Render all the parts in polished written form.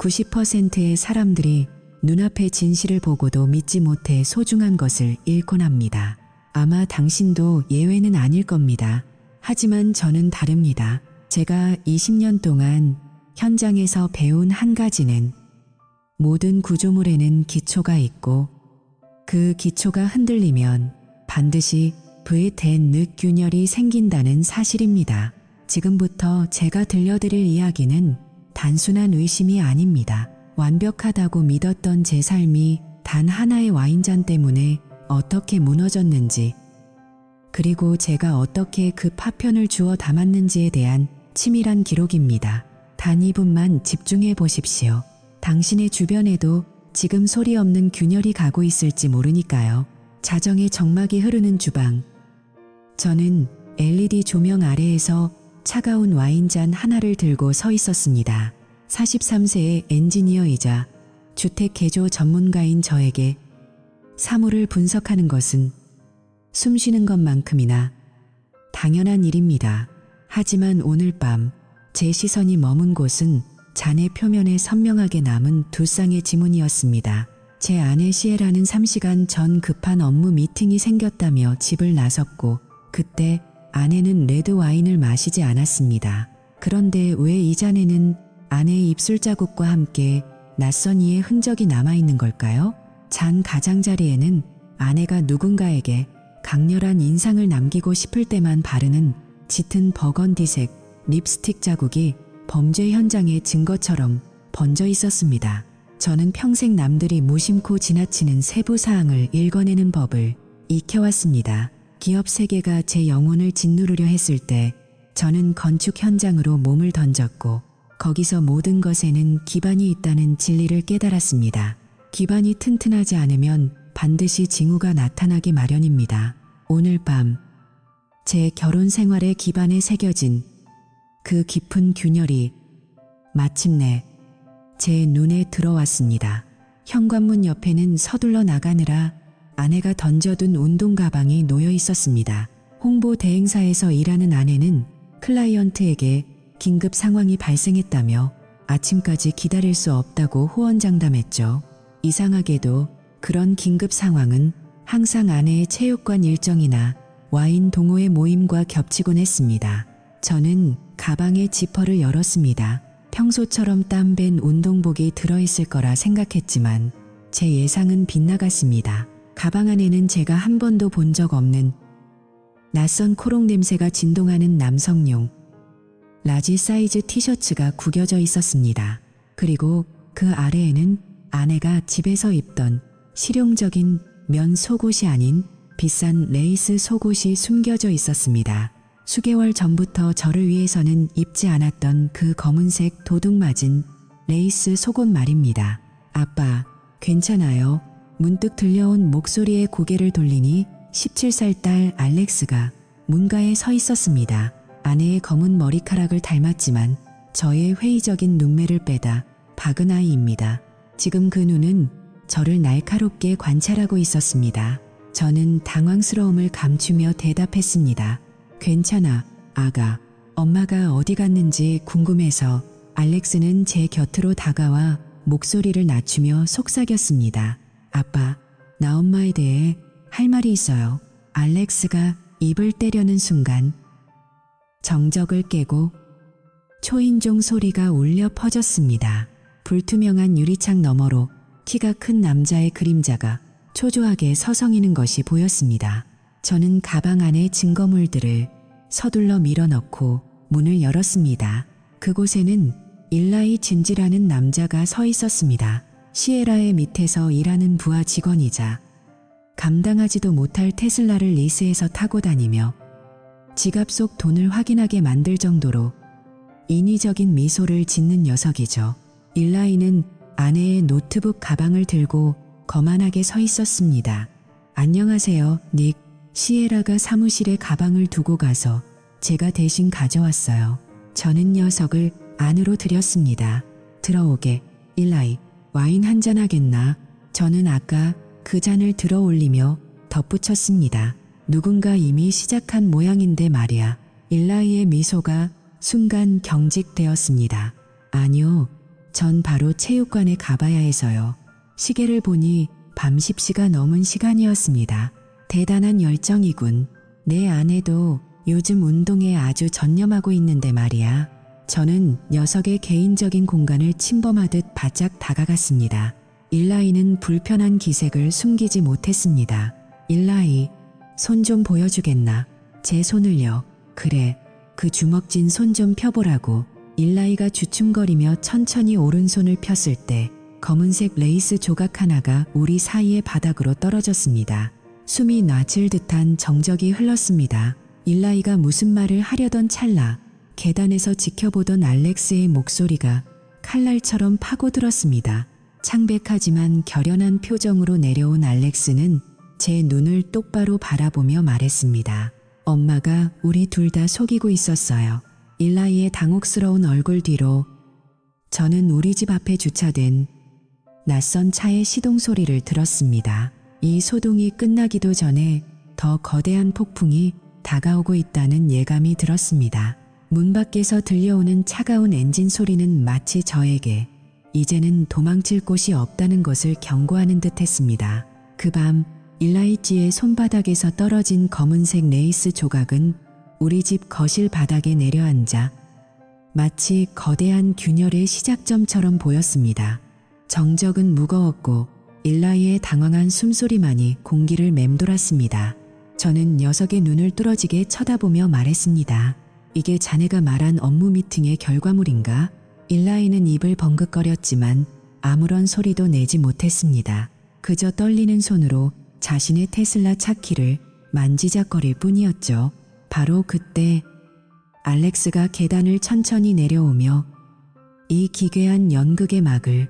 90%의 사람들이 눈앞의 진실을 보고도 믿지 못해 소중한 것을 잃곤 합니다. 아마 당신도 예외는 아닐 겁니다. 하지만 저는 다릅니다. 제가 20년 동안 현장에서 배운 한 가지는 모든 구조물에는 기초가 있고 그 기초가 흔들리면 반드시 V10 늑균열이 생긴다는 사실입니다. 지금부터 제가 들려드릴 이야기는 단순한 의심이 아닙니다. 완벽하다고 믿었던 제 삶이 단 하나의 와인잔 때문에 어떻게 무너졌는지, 그리고 제가 어떻게 그 파편을 주워 담았는지에 대한 치밀한 기록입니다. 단 2분만 집중해 보십시오. 당신의 주변에도 지금 소리 없는 균열이 가고 있을지 모르니까요. 자정의 정막이 흐르는 주방. 저는 LED 조명 아래에서 차가운 와인잔 하나를 들고 서 있었습니다. 43세의 엔지니어이자 주택 개조 전문가인 저에게 사물을 분석하는 것은 숨쉬는 것만큼이나 당연한 일입니다. 하지만 오늘 밤 제 시선이 머문 곳은 잔의 표면에 선명하게 남은 두 쌍의 지문이었습니다. 제 아내 시에라는 3시간 전 급한 업무 미팅이 생겼다며 집을 나섰고, 그때 아내는 레드 와인을 마시지 않았습니다. 그런데 왜 이 잔에는 아내의 입술 자국과 함께 낯선 이의 흔적이 남아있는 걸까요? 잔 가장자리에는 아내가 누군가에게 강렬한 인상을 남기고 싶을 때만 바르는 짙은 버건디색 립스틱 자국이 범죄 현장의 증거처럼 번져 있었습니다. 저는 평생 남들이 무심코 지나치는 세부 사항을 읽어내는 법을 익혀왔습니다. 기업 세계가 제 영혼을 짓누르려 했을 때 저는 건축 현장으로 몸을 던졌고, 거기서 모든 것에는 기반이 있다는 진리를 깨달았습니다. 기반이 튼튼하지 않으면 반드시 징후가 나타나기 마련입니다. 오늘 밤 제 결혼 생활의 기반에 새겨진 그 깊은 균열이 마침내 제 눈에 들어왔습니다. 현관문 옆에는 서둘러 나가느라 아내가 던져둔 운동 가방이 놓여 있었습니다. 홍보 대행사에서 일하는 아내는 클라이언트에게 긴급 상황이 발생했다며 아침까지 기다릴 수 없다고 호언장담했죠. 이상하게도 그런 긴급 상황은 항상 아내의 체육관 일정이나 와인 동호회 모임과 겹치곤 했습니다. 저는 가방의 지퍼를 열었습니다. 평소처럼 땀밴 운동복이 들어있을 거라 생각했지만 제 예상은 빗나갔습니다. 가방 안에는 제가 한 번도 본 적 없는 낯선 코록 냄새가 진동하는 남성용 라지 사이즈 티셔츠가 구겨져 있었습니다. 그리고 그 아래에는 아내가 집에서 입던 실용적인 면 속옷이 아닌 비싼 레이스 속옷이 숨겨져 있었습니다. 수개월 전부터 저를 위해서는 입지 않았던 그 검은색 도둑 맞은 레이스 속옷 말입니다. 아빠, 괜찮아요? 문득 들려온 목소리에 고개를 돌리니 17살 딸 알렉스가 문가에 서 있었습니다. 아내의 검은 머리카락을 닮았지만 저의 회의적인 눈매를 빼다 박은 아이입니다. 지금 그 눈은 저를 날카롭게 관찰하고 있었습니다. 저는 당황스러움을 감추며 대답했습니다. 괜찮아, 아가. 엄마가 어디 갔는지 궁금해서. 알렉스는 제 곁으로 다가와 목소리를 낮추며 속삭였습니다. 아빠, 나 엄마에 대해 할 말이 있어요. 알렉스가 입을 떼려는 순간 정적을 깨고 초인종 소리가 울려 퍼졌습니다. 불투명한 유리창 너머로 키가 큰 남자의 그림자가 초조하게 서성이는 것이 보였습니다. 저는 가방 안의 증거물들을 서둘러 밀어넣고 문을 열었습니다. 그곳에는 일라이 진지라는 남자가 서 있었습니다. 시에라의 밑에서 일하는 부하 직원이자 감당하지도 못할 테슬라를 리스해서 타고 다니며 지갑 속 돈을 확인하게 만들 정도로 인위적인 미소를 짓는 녀석이죠. 일라이는 아내의 노트북 가방을 들고 거만하게 서 있었습니다. 안녕하세요, 닉. 시에라가 사무실에 가방을 두고 가서 제가 대신 가져왔어요. 저는 녀석을 안으로 들였습니다. 들어오게. 일라이, 와인 한잔 하겠나? 저는 아까 그 잔을 들어 올리며 덧붙였습니다. 누군가 이미 시작한 모양인데 말이야. 일라이의 미소가 순간 경직되었습니다. 아니요, 전 바로 체육관에 가봐야 해서요. 시계를 보니 밤 10시가 넘은 시간이었습니다. 대단한 열정이군. 내 아내도 요즘 운동에 아주 전념하고 있는데 말이야. 저는 녀석의 개인적인 공간을 침범하듯 바짝 다가갔습니다. 일라이는 불편한 기색을 숨기지 못했습니다. 일라이, 손 좀 보여주겠나? 제 손을요. 그래, 그 주먹진 손 좀 펴보라고. 일라이가 주춤거리며 천천히 오른손을 폈을 때 검은색 레이스 조각 하나가 우리 사이의 바닥으로 떨어졌습니다. 숨이 놔질 듯한 정적이 흘렀습니다. 일라이가 무슨 말을 하려던 찰나 계단에서 지켜보던 알렉스의 목소리가 칼날처럼 파고들었습니다. 창백하지만 결연한 표정으로 내려온 알렉스는 제 눈을 똑바로 바라보며 말했습니다. 엄마가 우리 둘 다 속이고 있었어요. 일라이의 당혹스러운 얼굴 뒤로 저는 우리 집 앞에 주차된 낯선 차의 시동 소리를 들었습니다. 이 소동이 끝나기도 전에 더 거대한 폭풍이 다가오고 있다는 예감이 들었습니다. 문 밖에서 들려오는 차가운 엔진 소리는 마치 저에게 이제는 도망칠 곳이 없다는 것을 경고하는 듯 했습니다. 그 밤 일라이찌의 손바닥에서 떨어진 검은색 레이스 조각은 우리 집 거실 바닥에 내려앉아 마치 거대한 균열의 시작점처럼 보였습니다. 정적은 무거웠고 일라이의 당황한 숨소리만이 공기를 맴돌았습니다. 저는 녀석의 눈을 뚫어지게 쳐다보며 말했습니다. 이게 자네가 말한 업무 미팅의 결과물인가? 일라이는 입을 벙긋거렸지만 아무런 소리도 내지 못했습니다. 그저 떨리는 손으로 자신의 테슬라 차키를 만지작거릴 뿐이었죠. 바로 그때 알렉스가 계단을 천천히 내려오며 이 기괴한 연극의 막을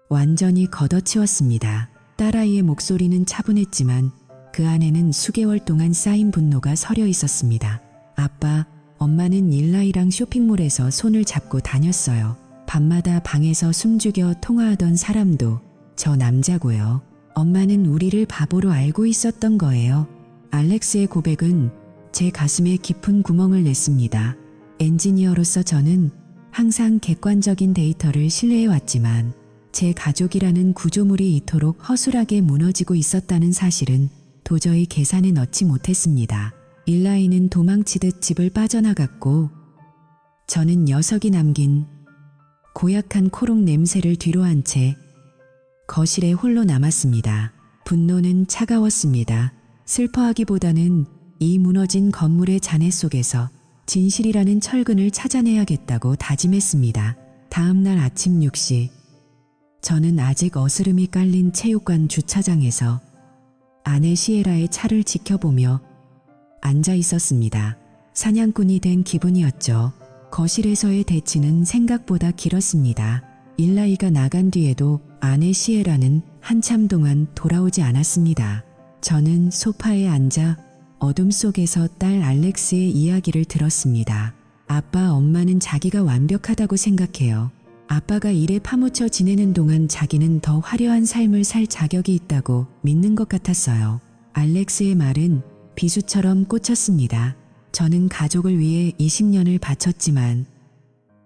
완전히 걷어치웠습니다. 딸아이의 목소리는 차분했지만 그 안에는 수개월 동안 쌓인 분노가 서려 있었습니다. 아빠, 엄마는 일라이랑 쇼핑몰에서 손을 잡고 다녔어요. 밤마다 방에서 숨죽여 통화하던 사람도 저 남자고요. 엄마는 우리를 바보로 알고 있었던 거예요. 알렉스의 고백은 제 가슴에 깊은 구멍을 냈습니다. 엔지니어로서 저는 항상 객관적인 데이터를 신뢰해왔지만 제 가족이라는 구조물이 이토록 허술하게 무너지고 있었다는 사실은 도저히 계산에 넣지 못했습니다. 일라이는 도망치듯 집을 빠져나갔고 저는 녀석이 남긴 고약한 코롱 냄새를 뒤로한 채 거실에 홀로 남았습니다. 분노는 차가웠습니다. 슬퍼하기보다는 이 무너진 건물의 잔해 속에서 진실이라는 철근을 찾아내야겠다고 다짐했습니다. 다음 날 아침 6시 저는 아직 어스름이 깔린 체육관 주차장에서 아내 시에라의 차를 지켜보며 앉아 있었습니다. 사냥꾼이 된 기분이었죠. 거실에서의 대치는 생각보다 길었습니다. 일라이가 나간 뒤에도 아내 시에라는 한참 동안 돌아오지 않았습니다. 저는 소파에 앉아 어둠 속에서 딸 알렉스의 이야기를 들었습니다. 아빠, 엄마는 자기가 완벽하다고 생각해요. 아빠가 일에 파묻혀 지내는 동안 자기는 더 화려한 삶을 살 자격이 있다고 믿는 것 같았어요. 알렉스의 말은 비수처럼 꽂혔습니다. 저는 가족을 위해 20년을 바쳤지만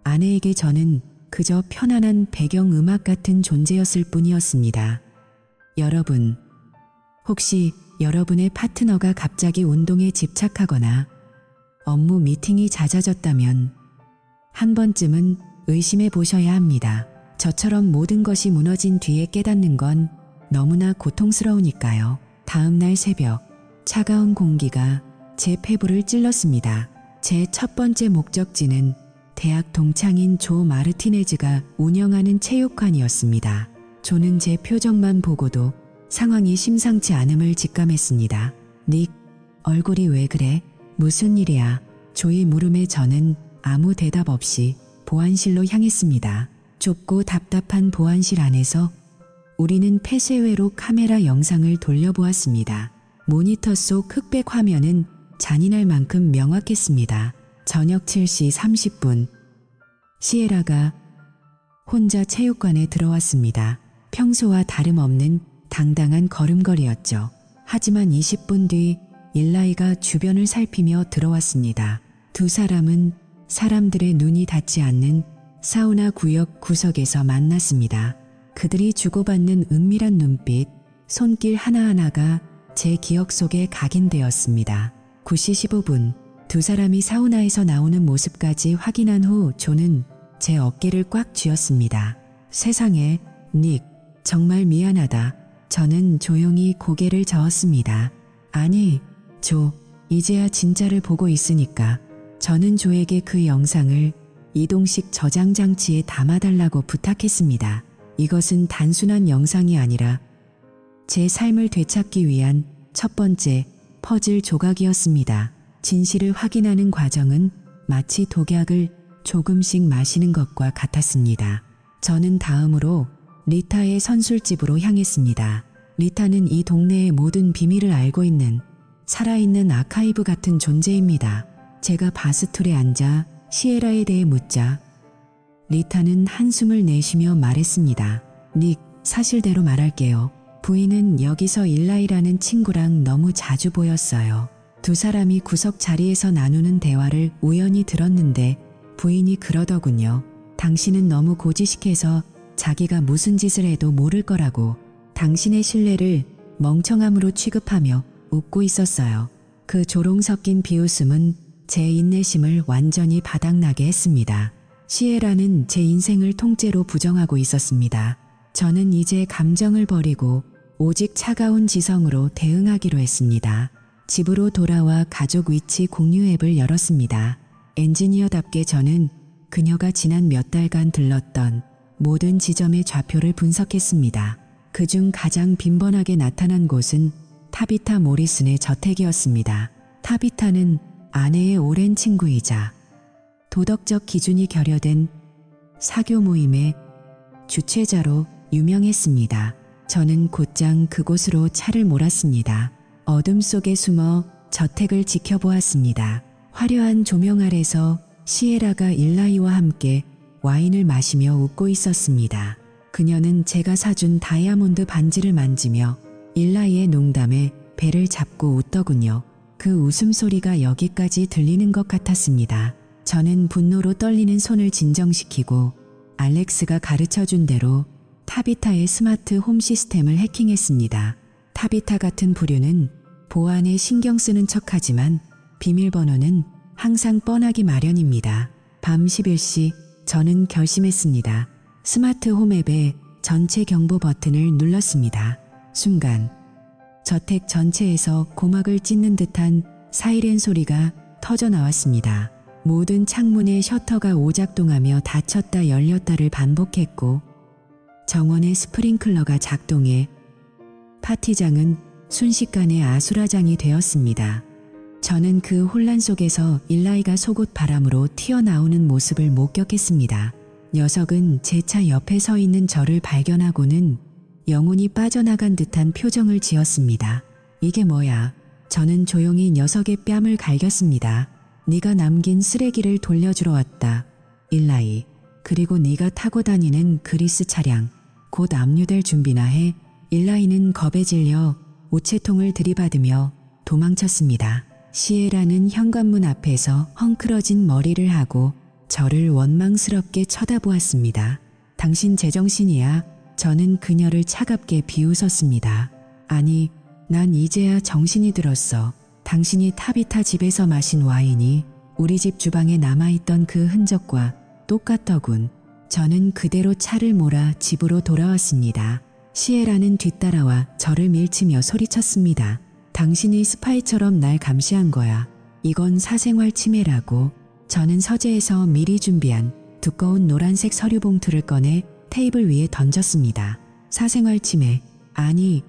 아내에게 저는 그저 편안한 배경음악 같은 존재였을 뿐이었습니다. 여러분, 혹시 여러분의 파트너가 갑자기 운동에 집착하거나 업무 미팅이 잦아졌다면 한 번쯤은 의심해 보셔야 합니다. 저처럼 모든 것이 무너진 뒤에 깨닫는 건 너무나 고통스러우니까요. 다음 날 새벽, 차가운 공기가 제 폐부를 찔렀습니다. 제 첫 번째 목적지는 대학 동창인 조 마르티네즈가 운영하는 체육관이었습니다. 조는 제 표정만 보고도 상황이 심상치 않음을 직감했습니다. 닉, 얼굴이 왜 그래? 무슨 일이야? 조의 물음에 저는 아무 대답 없이 보안실로 향했습니다. 좁고 답답한 보안실 안에서 우리는 폐쇄회로 카메라 영상을 돌려보았습니다. 모니터 속 흑백 화면은 잔인할 만큼 명확했습니다. 저녁 7시 30분, 시에라가 혼자 체육관에 들어왔습니다. 평소와 다름없는 당당한 걸음걸이였죠. 하지만 20분 뒤 일라이가 주변을 살피며 들어왔습니다. 두 사람은 사람들의 눈이 닿지 않는 사우나 구역 구석에서 만났습니다. 그들이 주고받는 은밀한 눈빛, 손길 하나하나가 제 기억 속에 각인되었습니다. 9시 15분, 두 사람이 사우나에서 나오는 모습까지 확인한 후 조는 제 어깨를 꽉 쥐었습니다. 세상에, 닉, 정말 미안하다. 저는 조용히 고개를 저었습니다. 아니, 조, 이제야 진짜를 보고 있으니까. 저는 조에게 그 영상을 이동식 저장 장치에 담아달라고 부탁했습니다. 이것은 단순한 영상이 아니라 제 삶을 되찾기 위한 첫 번째 퍼즐 조각이었습니다. 진실을 확인하는 과정은 마치 독약을 조금씩 마시는 것과 같았습니다. 저는 다음으로 리타의 선술집으로 향했습니다. 리타는 이 동네의 모든 비밀을 알고 있는 살아있는 아카이브 같은 존재입니다. 제가 바스툴에 앉아 시에라에 대해 묻자 리타는 한숨을 내쉬며 말했습니다. 닉, 사실대로 말할게요. 부인은 여기서 일라이라는 친구랑 너무 자주 보였어요. 두 사람이 구석 자리에서 나누는 대화를 우연히 들었는데 부인이 그러더군요. 당신은 너무 고지식해서 자기가 무슨 짓을 해도 모를 거라고 당신의 신뢰를 멍청함으로 취급하며 웃고 있었어요. 그 조롱 섞인 비웃음은 제 인내심을 완전히 바닥나게 했습니다. 시에라는 제 인생을 통째로 부정하고 있었습니다. 저는 이제 감정을 버리고 오직 차가운 지성으로 대응하기로 했습니다. 집으로 돌아와 가족 위치 공유 앱을 열었습니다. 엔지니어답게 저는 그녀가 지난 몇 달간 들렀던 모든 지점의 좌표를 분석했습니다. 그중 가장 빈번하게 나타난 곳은 타비타 모리슨의 저택이었습니다. 타비타는 아내의 오랜 친구이자 도덕적 기준이 결여된 사교 모임의 주최자로 유명했습니다. 저는 곧장 그곳으로 차를 몰았습니다. 어둠 속에 숨어 저택을 지켜보았습니다. 화려한 조명 아래서 시에라가 일라이와 함께 와인을 마시며 웃고 있었습니다. 그녀는 제가 사준 다이아몬드 반지를 만지며 일라이의 농담에 배를 잡고 웃더군요. 그 웃음소리가 여기까지 들리는 것 같았습니다. 저는 분노로 떨리는 손을 진정시키고 알렉스가 가르쳐준 대로 타비타의 스마트 홈 시스템을 해킹했습니다. 타비타 같은 부류는 보안에 신경 쓰는 척하지만 비밀번호는 항상 뻔하기 마련입니다. 밤 11시 저는 결심했습니다. 스마트 홈 앱의 전체 경보 버튼을 눌렀습니다. 순간 저택 전체에서 고막을 찢는 듯한 사이렌 소리가 터져 나왔습니다. 모든 창문의 셔터가 오작동하며 닫혔다 열렸다를 반복했고 정원의 스프링클러가 작동해 파티장은 순식간에 아수라장이 되었습니다. 저는 그 혼란 속에서 일라이가 속옷 바람으로 튀어나오는 모습을 목격했습니다. 녀석은 제 차 옆에 서 있는 저를 발견하고는 영혼이 빠져나간 듯한 표정을 지었습니다. 이게 뭐야? 저는 조용히 녀석의 뺨을 갈겼습니다. 네가 남긴 쓰레기를 돌려주러 왔다. 일라이. 그리고 네가 타고 다니는 그리스 차량. 곧 압류될 준비나 해. 일라이는 겁에 질려 우체통을 들이받으며 도망쳤습니다. 시에라는 현관문 앞에서 헝클어진 머리를 하고 저를 원망스럽게 쳐다보았습니다. 당신 제정신이야? 저는 그녀를 차갑게 비웃었습니다. 아니, 난 이제야 정신이 들었어. 당신이 타비타 집에서 마신 와인이 우리 집 주방에 남아있던 그 흔적과 똑같더군. 저는 그대로 차를 몰아 집으로 돌아왔습니다. 시에라는 뒤따라와 저를 밀치며 소리쳤습니다. 당신이 스파이처럼 날 감시한 거야. 이건 사생활 침해라고. 저는 서재에서 미리 준비한 두꺼운 노란색 서류 봉투를 꺼내 테이블 위에 던졌습니다. 사생활 침해. 아니,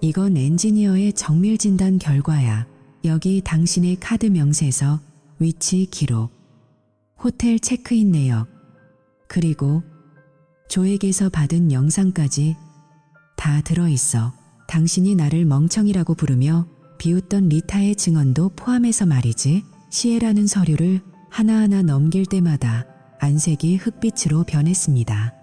이건 엔지니어의 정밀 진단 결과야. 여기 당신의 카드 명세서, 위치 기록, 호텔 체크인 내역, 그리고 조에게서 받은 영상까지 다 들어있어. 당신이 나를 멍청이라고 부르며 비웃던 리타의 증언도 포함해서 말이지. 시에라는 서류를 하나하나 넘길 때마다 안색이 흑빛으로 변했습니다.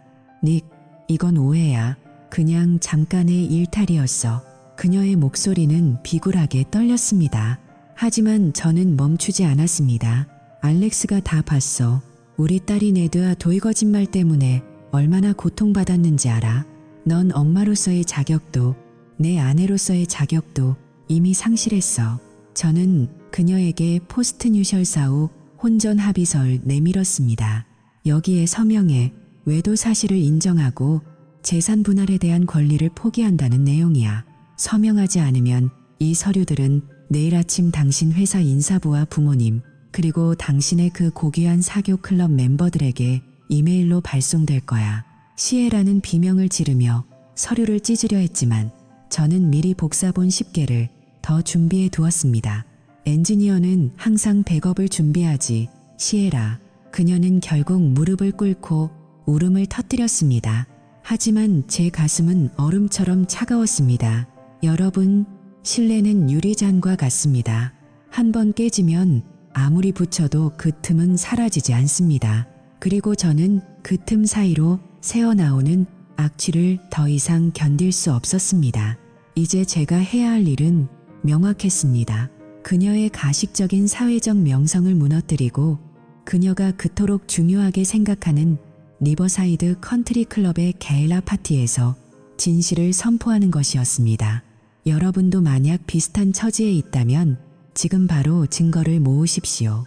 닉, 이건 오해야. 그냥 잠깐의 일탈이었어. 그녀의 목소리는 비굴하게 떨렸습니다. 하지만 저는 멈추지 않았습니다. 알렉스가 다 봤어. 우리 딸이 네드와 도이 거짓말 때문에 얼마나 고통받았는지 알아? 넌 엄마로서의 자격도 내 아내로서의 자격도 이미 상실했어. 저는 그녀에게 포스트 뉴셜사 후 혼전 합의서를 내밀었습니다. 여기에 서명해 외도 사실을 인정하고 재산 분할에 대한 권리를 포기한다는 내용이야. 서명하지 않으면 이 서류들은 내일 아침 당신 회사 인사부와 부모님 그리고 당신의 그 고귀한 사교 클럽 멤버들에게 이메일로 발송될 거야. 시에라는 비명을 지르며 서류를 찢으려 했지만 저는 미리 복사본 10개를 더 준비해 두었습니다. 엔지니어는 항상 백업을 준비하지. 시에라. 그녀는 결국 무릎을 꿇고 울음을 터뜨렸습니다. 하지만 제 가슴은 얼음처럼 차가웠습니다. 여러분, 신뢰는 유리잔과 같습니다. 한 번 깨지면 아무리 붙여도 그 틈은 사라지지 않습니다. 그리고 저는 그 틈 사이로 새어나오는 악취를 더 이상 견딜 수 없었습니다. 이제 제가 해야 할 일은 명확했습니다. 그녀의 가식적인 사회적 명성을 무너뜨리고 그녀가 그토록 중요하게 생각하는 리버사이드 컨트리 클럽의 게일라 파티에서 진실을 선포하는 것이었습니다. 여러분도 만약 비슷한 처지에 있다면 지금 바로 증거를 모으십시오.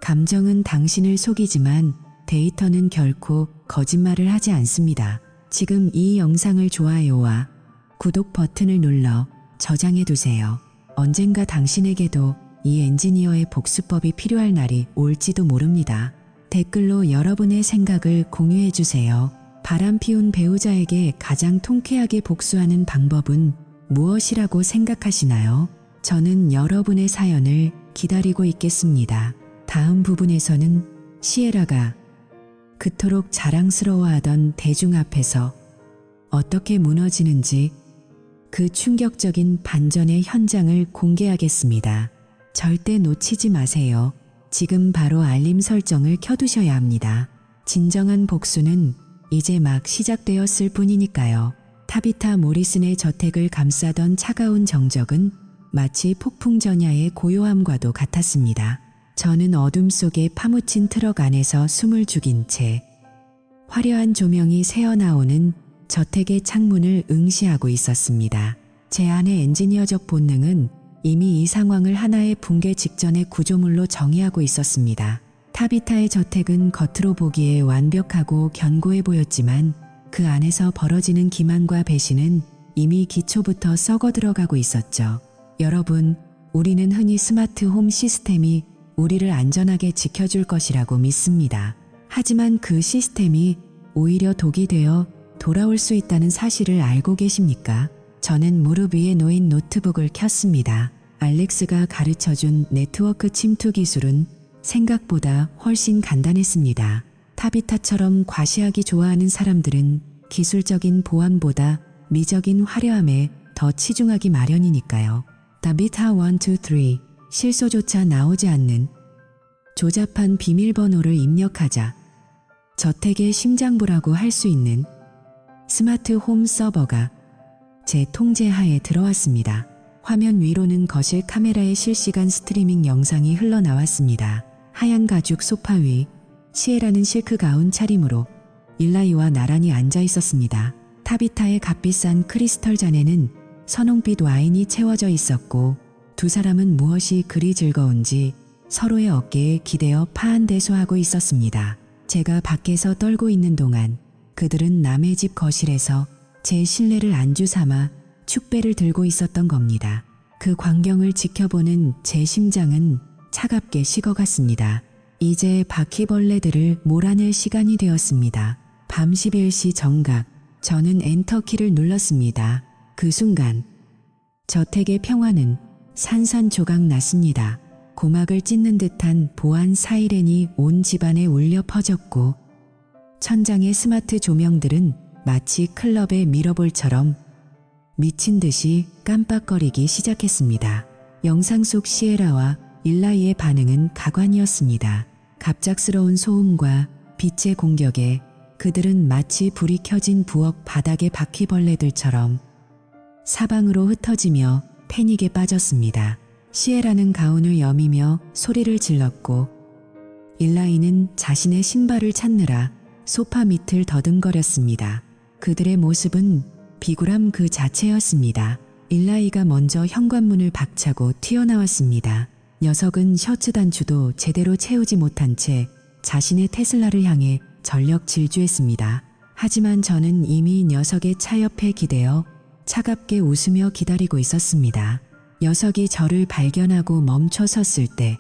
감정은 당신을 속이지만 데이터는 결코 거짓말을 하지 않습니다. 지금 이 영상을 좋아요와 구독 버튼을 눌러 저장해 두세요. 언젠가 당신에게도 이 엔지니어의 복수법이 필요할 날이 올지도 모릅니다. 댓글로 여러분의 생각을 공유해 주세요. 바람 피운 배우자에게 가장 통쾌하게 복수하는 방법은 무엇이라고 생각하시나요? 저는 여러분의 사연을 기다리고 있겠습니다. 다음 부분에서는 시에라가 그토록 자랑스러워하던 대중 앞에서 어떻게 무너지는지 그 충격적인 반전의 현장을 공개하겠습니다. 절대 놓치지 마세요. 지금 바로 알림 설정을 켜두셔야 합니다. 진정한 복수는 이제 막 시작되었을 뿐이니까요. 타비타 모리슨의 저택을 감싸던 차가운 정적은 마치 폭풍전야의 고요함과도 같았습니다. 저는 어둠 속에 파묻힌 트럭 안에서 숨을 죽인 채 화려한 조명이 새어나오는 저택의 창문을 응시하고 있었습니다. 제 안의 엔지니어적 본능은 이미 이 상황을 하나의 붕괴 직전의 구조물로 정의하고 있었습니다. 타비타의 저택은 겉으로 보기에 완벽하고 견고해 보였지만 그 안에서 벌어지는 기만과 배신은 이미 기초부터 썩어 들어가고 있었죠. 여러분, 우리는 흔히 스마트 홈 시스템이 우리를 안전하게 지켜줄 것이라고 믿습니다. 하지만 그 시스템이 오히려 독이 되어 돌아올 수 있다는 사실을 알고 계십니까? 저는 무릎 위에 놓인 노트북을 켰습니다. 알렉스가 가르쳐준 네트워크 침투 기술은 생각보다 훨씬 간단했습니다. 타비타처럼 과시하기 좋아하는 사람들은 기술적인 보안보다 미적인 화려함에 더 치중하기 마련이니까요. 타비타 1, 2, 3 실소조차 나오지 않는 조잡한 비밀번호를 입력하자 저택의 심장부라고 할 수 있는 스마트 홈 서버가 제 통제하에 들어왔습니다. 화면 위로는 거실 카메라의 실시간 스트리밍 영상이 흘러나왔습니다. 하얀 가죽 소파 위 시에라는 실크 가운 차림으로 일라이와 나란히 앉아 있었습니다. 타비타의 값비싼 크리스털 잔에는 선홍빛 와인이 채워져 있었고 두 사람은 무엇이 그리 즐거운지 서로의 어깨에 기대어 파한대소하고 있었습니다. 제가 밖에서 떨고 있는 동안 그들은 남의 집 거실에서 제 실내를 안주 삼아 축배를 들고 있었던 겁니다. 그 광경을 지켜보는 제 심장은 차갑게 식어갔습니다. 이제 바퀴벌레들을 몰아낼 시간이 되었습니다. 밤 11시 정각, 저는 엔터키를 눌렀습니다. 그 순간 저택의 평화는 산산조각 났습니다. 고막을 찢는 듯한 보안 사이렌이 온 집안에 울려 퍼졌고 천장의 스마트 조명들은 마치 클럽의 미러볼처럼 미친 듯이 깜빡거리기 시작했습니다. 영상 속 시에라와 일라이의 반응은 가관이었습니다. 갑작스러운 소음과 빛의 공격에 그들은 마치 불이 켜진 부엌 바닥의 바퀴벌레들처럼 사방으로 흩어지며 패닉에 빠졌습니다. 시에라는 가운을 여미며 소리를 질렀고 일라이는 자신의 신발을 찾느라 소파 밑을 더듬거렸습니다. 그들의 모습은 비굴함 그 자체였습니다. 일라이가 먼저 현관문을 박차고 튀어나왔습니다. 녀석은 셔츠 단추도 제대로 채우지 못한 채 자신의 테슬라를 향해 전력 질주했습니다. 하지만 저는 이미 녀석의 차 옆에 기대어 차갑게 웃으며 기다리고 있었습니다. 녀석이 저를 발견하고 멈춰 섰을 때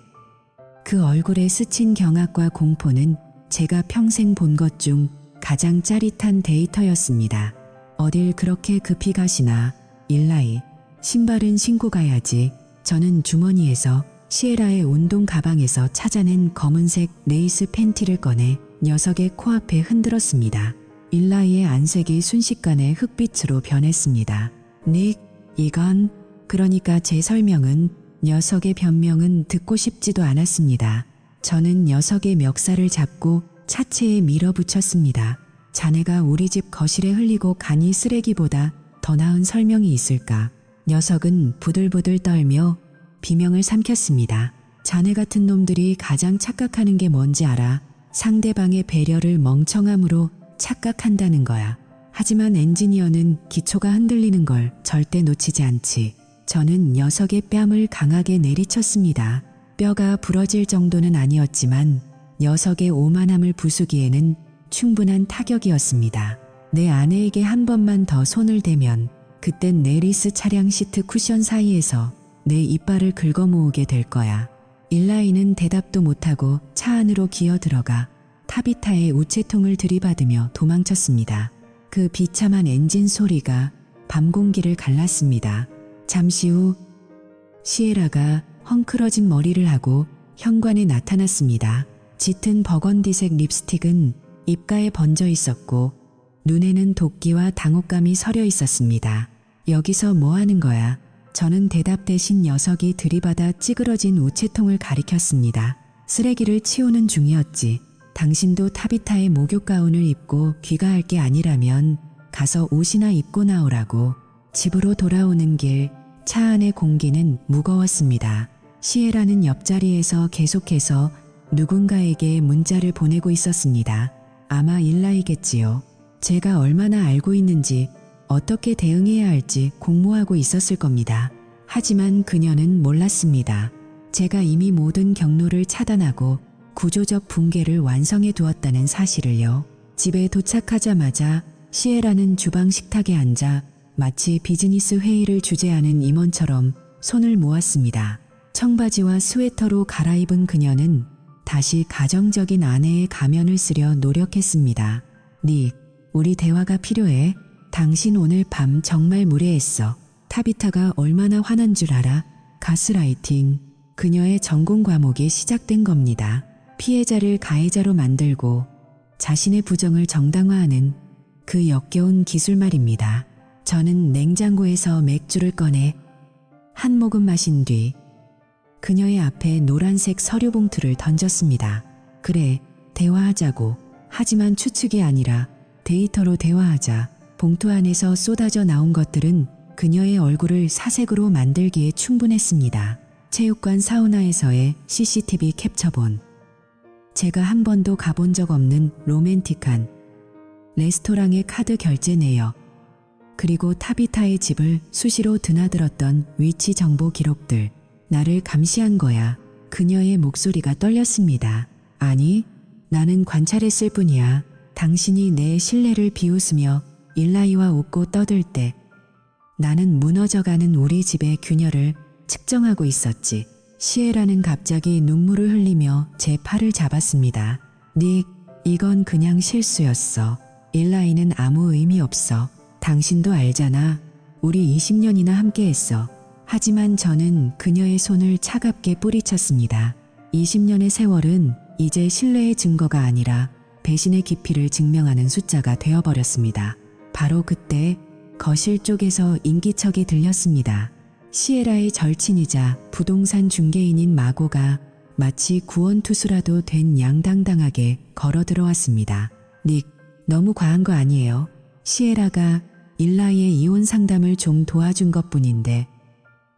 그 얼굴에 스친 경악과 공포는 제가 평생 본 것 중 가장 짜릿한 데이터였습니다. 어딜 그렇게 급히 가시나, 일라이. 신발은 신고 가야지. 저는 주머니에서 시에라의 운동 가방에서 찾아낸 검은색 레이스 팬티를 꺼내 녀석의 코앞에 흔들었습니다. 일라이의 안색이 순식간에 흑빛으로 변했습니다. 닉, 이건, 그러니까 제 설명은, 녀석의 변명은 듣고 싶지도 않았습니다. 저는 녀석의 멱살을 잡고 차체에 밀어붙였습니다. 자네가 우리 집 거실에 흘리고 간이 쓰레기보다 더 나은 설명이 있을까? 녀석은 부들부들 떨며 비명을 삼켰습니다. 자네 같은 놈들이 가장 착각하는 게 뭔지 알아? 상대방의 배려를 멍청함으로 착각한다는 거야. 하지만 엔지니어는 기초가 흔들리는 걸 절대 놓치지 않지. 저는 녀석의 뺨을 강하게 내리쳤습니다. 뼈가 부러질 정도는 아니었지만 녀석의 오만함을 부수기에는 충분한 타격이었습니다. 내 아내에게 한 번만 더 손을 대면 그땐 내리스 차량 시트 쿠션 사이에서 내 이빨을 긁어모으게 될 거야. 일라이는 대답도 못하고 차 안으로 기어 들어가 타비타의 우체통을 들이받으며 도망쳤습니다. 그 비참한 엔진 소리가 밤 공기를 갈랐습니다. 잠시 후 시에라가 헝클어진 머리를 하고 현관에 나타났습니다. 짙은 버건디색 립스틱은 입가에 번져 있었고 눈에는 도끼와 당혹감이 서려 있었습니다. 여기서 뭐 하는 거야? 저는 대답 대신 녀석이 들이받아 찌그러진 우체통을 가리켰습니다. 쓰레기를 치우는 중이었지. 당신도 타비타의 목욕 가운을 입고 귀가할 게 아니라면 가서 옷이나 입고 나오라고. 집으로 돌아오는 길, 차 안의 공기는 무거웠습니다. 시에라는 옆자리에서 계속해서 누군가에게 문자를 보내고 있었습니다. 아마 일라이겠지요. 제가 얼마나 알고 있는지 어떻게 대응해야 할지 공모하고 있었을 겁니다. 하지만 그녀는 몰랐습니다. 제가 이미 모든 경로를 차단하고 구조적 붕괴를 완성해 두었다는 사실을요. 집에 도착하자마자 시에라는 주방 식탁에 앉아 마치 비즈니스 회의를 주재하는 임원처럼 손을 모았습니다. 청바지와 스웨터로 갈아입은 그녀는 다시 가정적인 아내의 가면을 쓰려 노력했습니다. 닉, 우리 대화가 필요해. 당신 오늘 밤 정말 무례했어. 타비타가 얼마나 화난 줄 알아? 가스라이팅. 그녀의 전공 과목이 시작된 겁니다. 피해자를 가해자로 만들고 자신의 부정을 정당화하는 그 역겨운 기술 말입니다. 저는 냉장고에서 맥주를 꺼내 한 모금 마신 뒤 그녀의 앞에 노란색 서류 봉투를 던졌습니다. 그래, 대화하자고. 하지만 추측이 아니라 데이터로 대화하자. 봉투 안에서 쏟아져 나온 것들은 그녀의 얼굴을 사색으로 만들기에 충분했습니다. 체육관 사우나에서의 CCTV 캡처본. 제가 한 번도 가본 적 없는 로맨틱한 레스토랑의 카드 결제 내역. 그리고 타비타의 집을 수시로 드나들었던 위치 정보 기록들. 나를 감시한 거야. 그녀의 목소리가 떨렸습니다. 아니, 나는 관찰했을 뿐이야. 당신이 내 신뢰를 비웃으며 일라이와 웃고 떠들 때 나는 무너져가는 우리 집의 균열을 측정하고 있었지. 시에라는 갑자기 눈물을 흘리며 제 팔을 잡았습니다. 닉, 이건 그냥 실수였어. 일라이는 아무 의미 없어. 당신도 알잖아. 우리 20년이나 함께했어. 하지만 저는 그녀의 손을 차갑게 뿌리쳤습니다. 20년의 세월은 이제 신뢰의 증거가 아니라 배신의 깊이를 증명하는 숫자가 되어버렸습니다. 바로 그때 거실 쪽에서 인기척이 들렸습니다. 시에라의 절친이자 부동산 중개인인 마고가 마치 구원투수라도 된 양당당하게 걸어 들어왔습니다. 닉, 너무 과한 거 아니에요? 시에라가 일라이의 이혼 상담을 좀 도와준 것뿐인데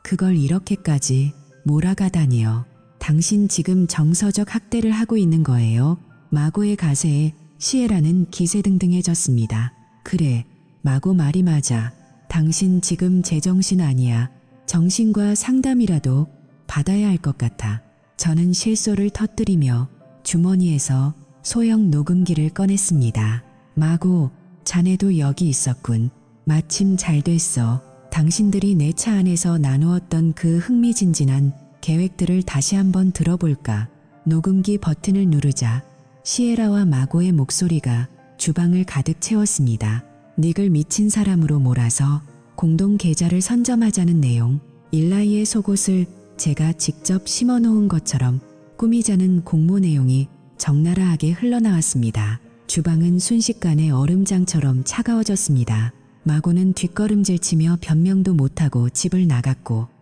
그걸 이렇게까지 몰아가다니요. 당신 지금 정서적 학대를 하고 있는 거예요. 마고의 가세에 시에라는 기세등등해졌습니다. 그래, 마고 말이 맞아. 당신 지금 제정신 아니야. 정신과 상담이라도 받아야 할 것 같아. 저는 실소를 터뜨리며 주머니에서 소형 녹음기를 꺼냈습니다. 마고, 자네도 여기 있었군. 마침 잘 됐어. 당신들이 내 차 안에서 나누었던 그 흥미진진한 계획들을 다시 한번 들어볼까. 녹음기 버튼을 누르자 시에라와 마고의 목소리가 주방을 가득 채웠습니다. 닉을 미친 사람으로 몰아서 공동 계좌를 선점하자는 내용. 일라이의 속옷을 제가 직접 심어놓은 것처럼 꾸미자는 공모 내용이 적나라하게 흘러나왔습니다. 주방은 순식간에 얼음장처럼 차가워졌습니다. 마고는 뒷걸음질치며 변명도 못하고 집을 나갔고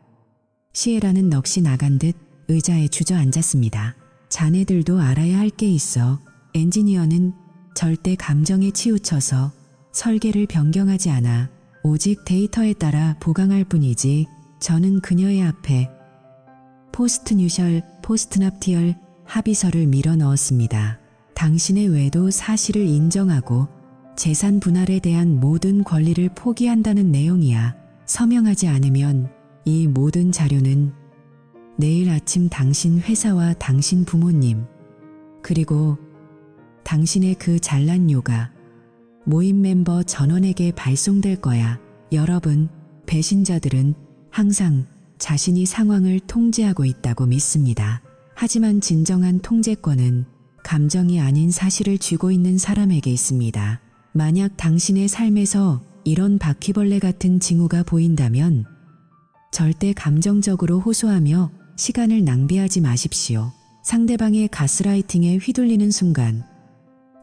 시에라는 넋이 나간 듯 의자에 주저앉았습니다. 자네들도 알아야 할 게 있어. 엔지니어는 절대 감정에 치우쳐서 설계를 변경하지 않아. 오직 데이터에 따라 보강할 뿐이지. 저는 그녀의 앞에 포스트뉴셜, 포스트납티얼 합의서를 밀어 넣었습니다. 당신의 외도 사실을 인정하고 재산 분할에 대한 모든 권리를 포기한다는 내용이야. 서명하지 않으면 이 모든 자료는 내일 아침 당신 회사와 당신 부모님, 그리고 당신의 그 잘난 요가 모임 멤버 전원에게 발송될 거야. 여러분, 배신자들은 항상 자신이 상황을 통제하고 있다고 믿습니다. 하지만 진정한 통제권은 감정이 아닌 사실을 쥐고 있는 사람에게 있습니다. 만약 당신의 삶에서 이런 바퀴벌레 같은 징후가 보인다면 절대 감정적으로 호소하며 시간을 낭비하지 마십시오. 상대방의 가스라이팅에 휘둘리는 순간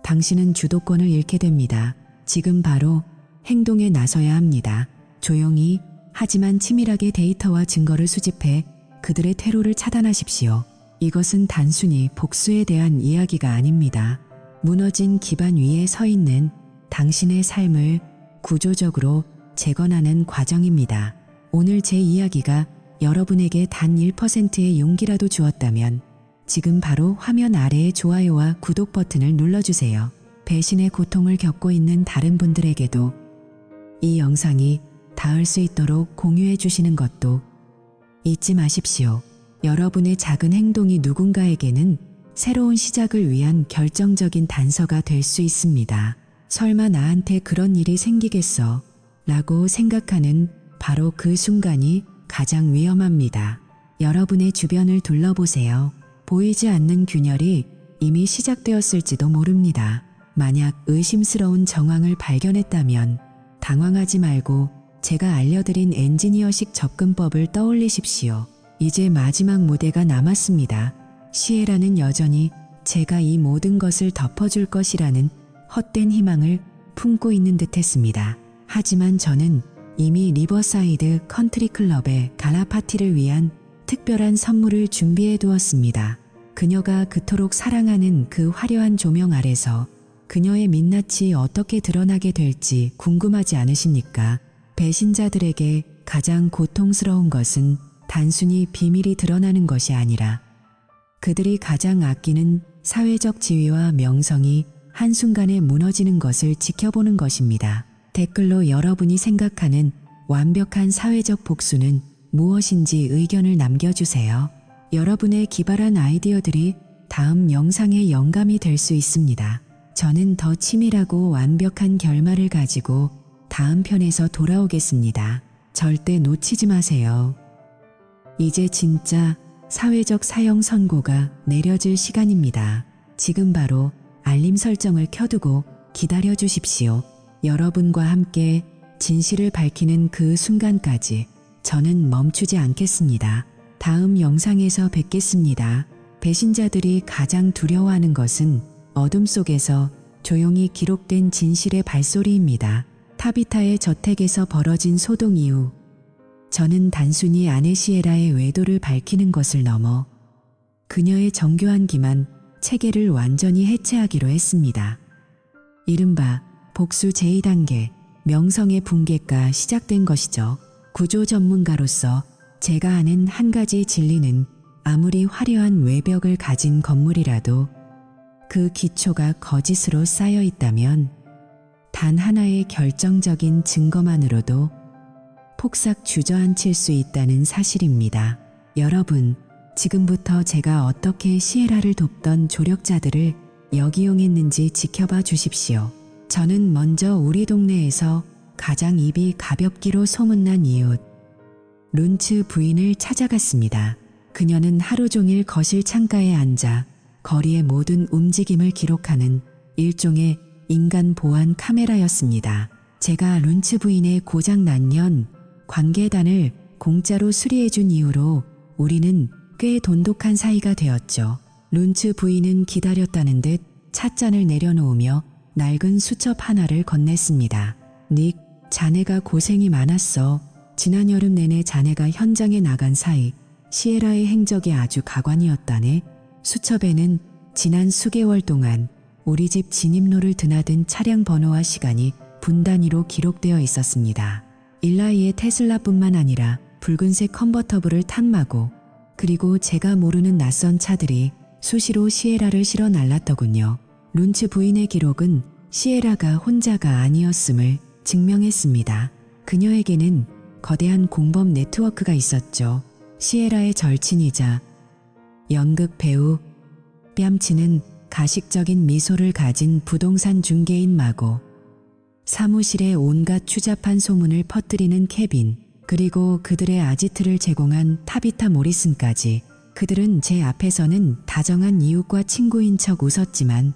당신은 주도권을 잃게 됩니다. 지금 바로 행동에 나서야 합니다. 조용히 하지만 치밀하게 데이터와 증거를 수집해 그들의 퇴로를 차단하십시오. 이것은 단순히 복수에 대한 이야기가 아닙니다. 무너진 기반 위에 서 있는 당신의 삶을 구조적으로 재건하는 과정입니다. 오늘 제 이야기가 여러분에게 단 1%의 용기라도 주었다면 지금 바로 화면 아래의 좋아요와 구독 버튼을 눌러주세요. 배신의 고통을 겪고 있는 다른 분들에게도 이 영상이 닿을 수 있도록 공유해 주시는 것도 잊지 마십시오. 여러분의 작은 행동이 누군가에게는 새로운 시작을 위한 결정적인 단서가 될 수 있습니다. 설마 나한테 그런 일이 생기겠어? 라고 생각하는 바로 그 순간이 가장 위험합니다. 여러분의 주변을 둘러보세요. 보이지 않는 균열이 이미 시작되었을지도 모릅니다. 만약 의심스러운 정황을 발견했다면 당황하지 말고 제가 알려드린 엔지니어식 접근법을 떠올리십시오. 이제 마지막 무대가 남았습니다. 시에라는 여전히 제가 이 모든 것을 덮어줄 것이라는 헛된 희망을 품고 있는 듯했습니다. 하지만 저는 이미 리버사이드 컨트리클럽의 가라 파티를 위한 특별한 선물을 준비해 두었습니다. 그녀가 그토록 사랑하는 그 화려한 조명 아래서 그녀의 민낯이 어떻게 드러나게 될지 궁금하지 않으십니까? 배신자들에게 가장 고통스러운 것은 단순히 비밀이 드러나는 것이 아니라 그들이 가장 아끼는 사회적 지위와 명성이 한순간에 무너지는 것을 지켜보는 것입니다. 댓글로 여러분이 생각하는 완벽한 사회적 복수는 무엇인지 의견을 남겨주세요. 여러분의 기발한 아이디어들이 다음 영상의 영감이 될 수 있습니다. 저는 더 치밀하고 완벽한 결말을 가지고 다음 편에서 돌아오겠습니다. 절대 놓치지 마세요. 이제 진짜 사회적 사형 선고가 내려질 시간입니다. 지금 바로 알림 설정을 켜두고 기다려 주십시오. 여러분과 함께 진실을 밝히는 그 순간까지 저는 멈추지 않겠습니다. 다음 영상에서 뵙겠습니다. 배신자들이 가장 두려워하는 것은 어둠 속에서 조용히 기록된 진실의 발소리입니다. 타비타의 저택에서 벌어진 소동 이후 저는 단순히 아내 시에라의 외도를 밝히는 것을 넘어 그녀의 정교한 기만 체계를 완전히 해체하기로 했습니다. 이른바 복수 제2단계 명성의 붕괴가 시작된 것이죠. 구조 전문가로서 제가 아는 한 가지 진리는 아무리 화려한 외벽을 가진 건물이라도 그 기초가 거짓으로 쌓여 있다면 단 하나의 결정적인 증거만으로도 폭삭 주저앉힐 수 있다는 사실입니다. 여러분, 지금부터 제가 어떻게 시에라를 돕던 조력자들을 역이용했는지 지켜봐 주십시오. 저는 먼저 우리 동네에서 가장 입이 가볍기로 소문난 이웃 룬츠 부인을 찾아갔습니다. 그녀는 하루 종일 거실 창가에 앉아 거리의 모든 움직임을 기록하는 일종의 인간 보안 카메라였습니다. 제가 룬츠 부인의 고장난 관계단을 공짜로 수리해준 이후로 우리는 꽤 돈독한 사이가 되었죠. 룬츠 부인은 기다렸다는 듯 찻잔을 내려놓으며 낡은 수첩 하나를 건넸습니다. 닉, 자네가 고생이 많았어. 지난 여름 내내 자네가 현장에 나간 사이 시에라의 행적이 아주 가관이었다네. 수첩에는 지난 수개월 동안 우리 집 진입로를 드나든 차량 번호와 시간이 분 단위로 기록되어 있었습니다. 일라이의 테슬라뿐만 아니라 붉은색 컨버터블을 탄 마고, 그리고 제가 모르는 낯선 차들이 수시로 시에라를 실어 날랐더군요. 룬츠 부인의 기록은 시에라가 혼자가 아니었음을 증명했습니다. 그녀에게는 거대한 공범 네트워크가 있었죠. 시에라의 절친이자 연극 배우, 뺨치는 가식적인 미소를 가진 부동산 중개인 마고, 사무실에 온갖 추잡한 소문을 퍼뜨리는 케빈, 그리고 그들의 아지트를 제공한 타비타 모리슨까지. 그들은 제 앞에서는 다정한 이웃과 친구인 척 웃었지만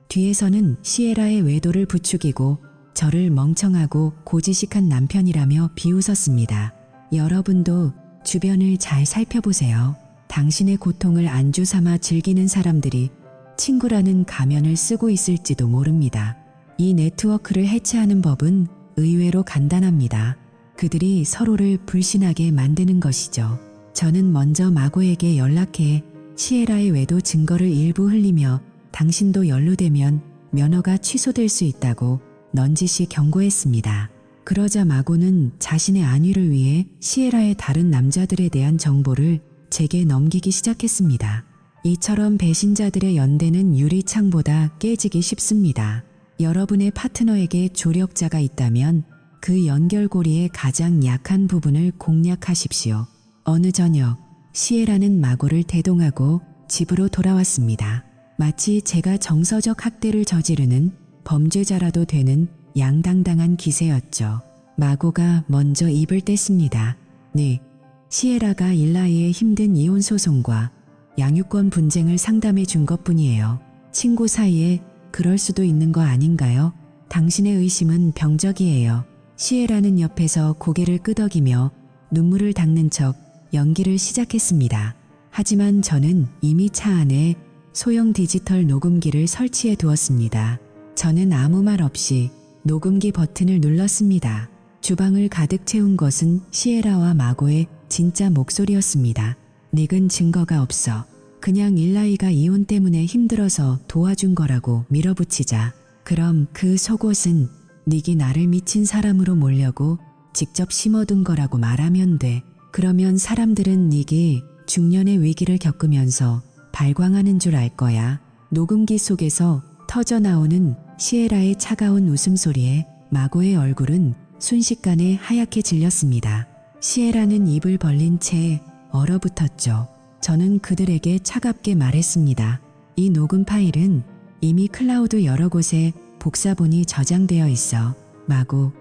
뒤에서는 시에라의 외도를 부추기고 저를 멍청하고 고지식한 남편이라며 비웃었습니다. 여러분도 주변을 잘 살펴보세요. 당신의 고통을 안주 삼아 즐기는 사람들이 친구라는 가면을 쓰고 있을지도 모릅니다. 이 네트워크를 해체하는 법은 의외로 간단합니다. 그들이 서로를 불신하게 만드는 것이죠. 저는 먼저 마고에게 연락해 시에라의 외도 증거를 일부 흘리며 당신도 연루되면 면허가 취소될 수 있다고 넌지시 경고했습니다. 그러자 마고는 자신의 안위를 위해 시에라의 다른 남자들에 대한 정보를 제게 넘기기 시작했습니다. 이처럼 배신자들의 연대는 유리창보다 깨지기 쉽습니다. 여러분의 파트너에게 조력자가 있다면 그 연결고리의 가장 약한 부분을 공략하십시오. 어느 저녁, 시에라는 마고를 대동하고 집으로 돌아왔습니다. 마치 제가 정서적 학대를 저지르는 범죄자라도 되는 양당당한 기세였죠. 마고가 먼저 입을 뗐습니다. 네, 시에라가 일라이의 힘든 이혼 소송과 양육권 분쟁을 상담해 준 것뿐이에요. 친구 사이에 그럴 수도 있는 거 아닌가요? 당신의 의심은 병적이에요. 시에라는 옆에서 고개를 끄덕이며 눈물을 닦는 척 연기를 시작했습니다. 하지만 저는 이미 차 안에 소형 디지털 녹음기를 설치해 두었습니다. 저는 아무 말 없이 녹음기 버튼을 눌렀습니다. 주방을 가득 채운 것은 시에라와 마고의 진짜 목소리였습니다. 닉은 증거가 없어. 그냥 일라이가 이혼 때문에 힘들어서 도와준 거라고 밀어붙이자. 그럼 그 속옷은 닉이 나를 미친 사람으로 몰려고 직접 심어둔 거라고 말하면 돼. 그러면 사람들은 닉이 중년의 위기를 겪으면서 발광하는 줄 알 거야. 녹음기 속에서 터져나오는 시에라의 차가운 웃음소리에 마고의 얼굴은 순식간에 하얗게 질렸습니다. 시에라는 입을 벌린 채 얼어붙었죠. 저는 그들에게 차갑게 말했습니다. 이 녹음 파일은 이미 클라우드 여러 곳에 복사본이 저장되어 있어. 마고,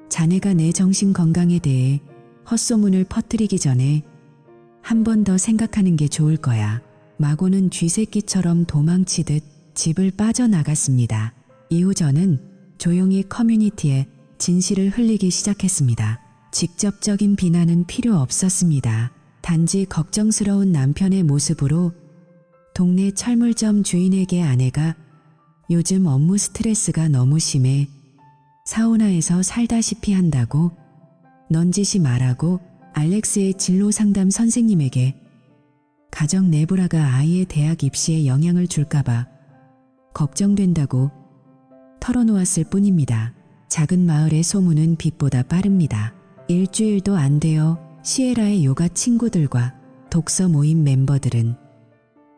자네가 내 정신 건강에 대해 헛소문을 퍼뜨리기 전에 한 번 더 생각하는 게 좋을 거야. 마고는 쥐새끼처럼 도망치듯 집을 빠져나갔습니다. 이후 저는 조용히 커뮤니티에 진실을 흘리기 시작했습니다. 직접적인 비난은 필요 없었습니다. 단지 걱정스러운 남편의 모습으로 동네 철물점 주인에게 아내가 요즘 업무 스트레스가 너무 심해 사우나에서 살다시피 한다고 넌지시 말하고 알렉스의 진로 상담 선생님에게 가정 내부라가 아이의 대학 입시에 영향을 줄까봐 걱정된다고 털어놓았을 뿐입니다. 작은 마을의 소문은 빛보다 빠릅니다. 일주일도 안 되어 시에라의 요가 친구들과 독서 모임 멤버들은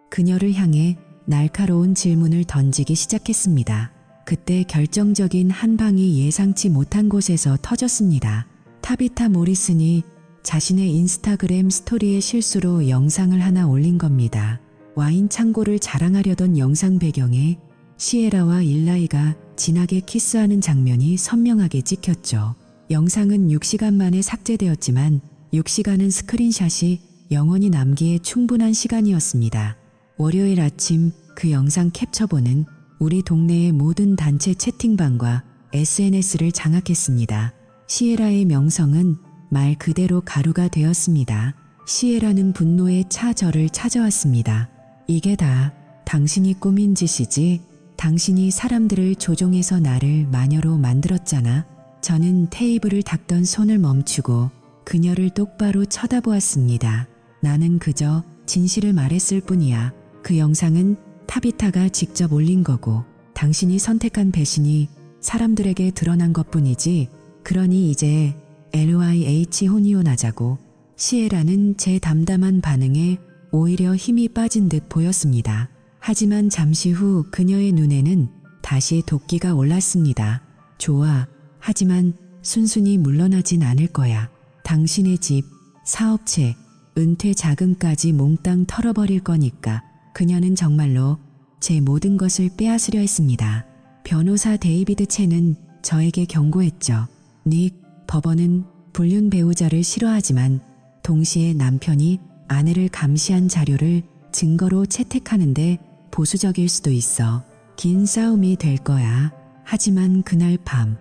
그녀를 향해 날카로운 질문을 던지기 시작했습니다. 그때 결정적인 한 방이 예상치 못한 곳에서 터졌습니다. 타비타 모리슨이 자신의 인스타그램 스토리에 실수로 영상을 하나 올린 겁니다. 와인 창고를 자랑하려던 영상 배경에 시에라와 일라이가 진하게 키스하는 장면이 선명하게 찍혔죠. 영상은 6시간 만에 삭제되었지만 6시간은 스크린샷이 영원히 남기에 충분한 시간이었습니다. 월요일 아침 그 영상 캡처본은 우리 동네의 모든 단체 채팅방과 SNS를 장악했습니다. 시에라의 명성은 말 그대로 가루가 되었습니다. 시에라는 분노에 차 저를 찾아왔습니다. 이게 다 당신이 꾸민 짓이지. 당신이 사람들을 조종해서 나를 마녀로 만들었잖아. 저는 테이블을 닦던 손을 멈추고 그녀를 똑바로 쳐다보았습니다. 나는 그저 진실을 말했을 뿐이야. 그 영상은 타비타가 직접 올린 거고 당신이 선택한 배신이 사람들에게 드러난 것뿐이지. 그러니 이제 LYH 혼이혼하자고. 시에라는 제 담담한 반응에 오히려 힘이 빠진 듯 보였습니다. 하지만 잠시 후 그녀의 눈에는 다시 도끼가 올랐습니다. 좋아. 하지만 순순히 물러나진 않을 거야. 당신의 집, 사업체, 은퇴 자금까지 몽땅 털어버릴 거니까. 그녀는 정말로 제 모든 것을 빼앗으려 했습니다. 변호사 데이비드 첸은 저에게 경고했죠. 닉, 법원은 불륜 배우자를 싫어하지만 동시에 남편이 아내를 감시한 자료를 증거로 채택하는데 보수적일 수도 있어. 긴 싸움이 될 거야. 하지만 그날 밤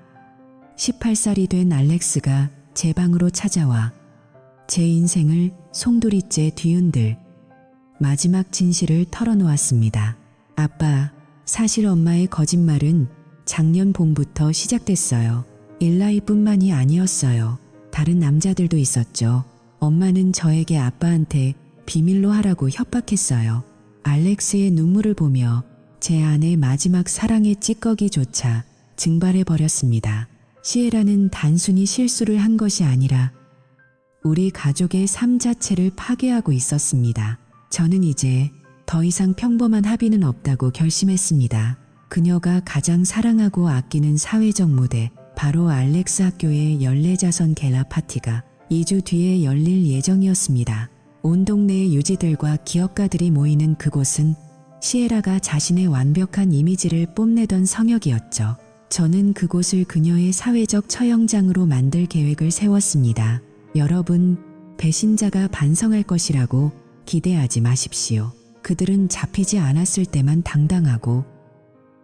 18살이 된 알렉스가 제 방으로 찾아와 제 인생을 송두리째 뒤흔들 마지막 진실을 털어놓았습니다. 아빠, 사실 엄마의 거짓말은 작년 봄부터 시작됐어요. 일라이뿐만이 아니었어요. 다른 남자들도 있었죠. 엄마는 저에게 아빠한테 비밀로 하라고 협박했어요. 알렉스의 눈물을 보며 제 아내 마지막 사랑의 찌꺼기조차 증발해버렸습니다. 시에라는 단순히 실수를 한 것이 아니라 우리 가족의 삶 자체를 파괴하고 있었습니다. 저는 이제 더 이상 평범한 합의는 없다고 결심했습니다. 그녀가 가장 사랑하고 아끼는 사회적 무대, 바로 알렉스 학교의 연례자선 갤라 파티가 2주 뒤에 열릴 예정이었습니다. 온 동네의 유지들과 기업가들이 모이는 그곳은 시에라가 자신의 완벽한 이미지를 뽐내던 성역이었죠. 저는 그곳을 그녀의 사회적 처형장으로 만들 계획을 세웠습니다. 여러분, 배신자가 반성할 것이라고 기대하지 마십시오. 그들은 잡히지 않았을 때만 당당하고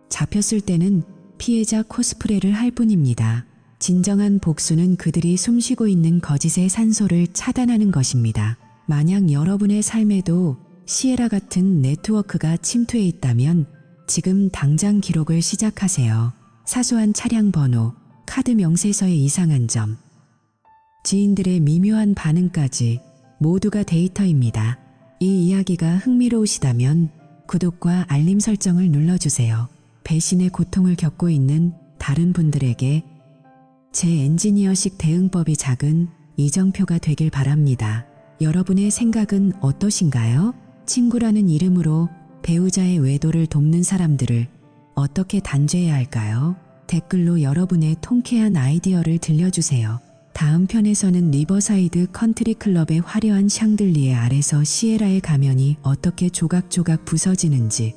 잡혔을 때는 피해자 코스프레를 할 뿐입니다. 진정한 복수는 그들이 숨쉬고 있는 거짓의 산소를 차단하는 것입니다. 만약 여러분의 삶에도 시에라 같은 네트워크가 침투해 있다면 지금 당장 기록을 시작하세요. 사소한 차량 번호, 카드 명세서의 이상한 점, 지인들의 미묘한 반응까지 모두가 데이터입니다. 이 이야기가 흥미로우시다면 구독과 알림 설정을 눌러주세요. 배신의 고통을 겪고 있는 다른 분들에게 제 엔지니어식 대응법이 작은 이정표가 되길 바랍니다. 여러분의 생각은 어떠신가요? 친구라는 이름으로 배우자의 외도를 돕는 사람들을 어떻게 단죄해야 할까요? 댓글로 여러분의 통쾌한 아이디어를 들려주세요. 다음 편에서는 리버사이드 컨트리 클럽의 화려한 샹들리에 아래서 시에라의 가면이 어떻게 조각조각 부서지는지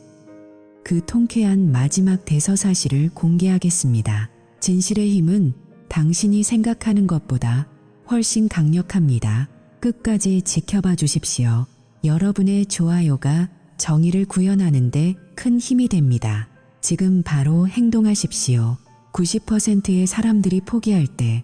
그 통쾌한 마지막 대서사실을 공개하겠습니다. 진실의 힘은 당신이 생각하는 것보다 훨씬 강력합니다. 끝까지 지켜봐 주십시오. 여러분의 좋아요가 정의를 구현하는 데 큰 힘이 됩니다. 지금 바로 행동하십시오. 90%의 사람들이 포기할 때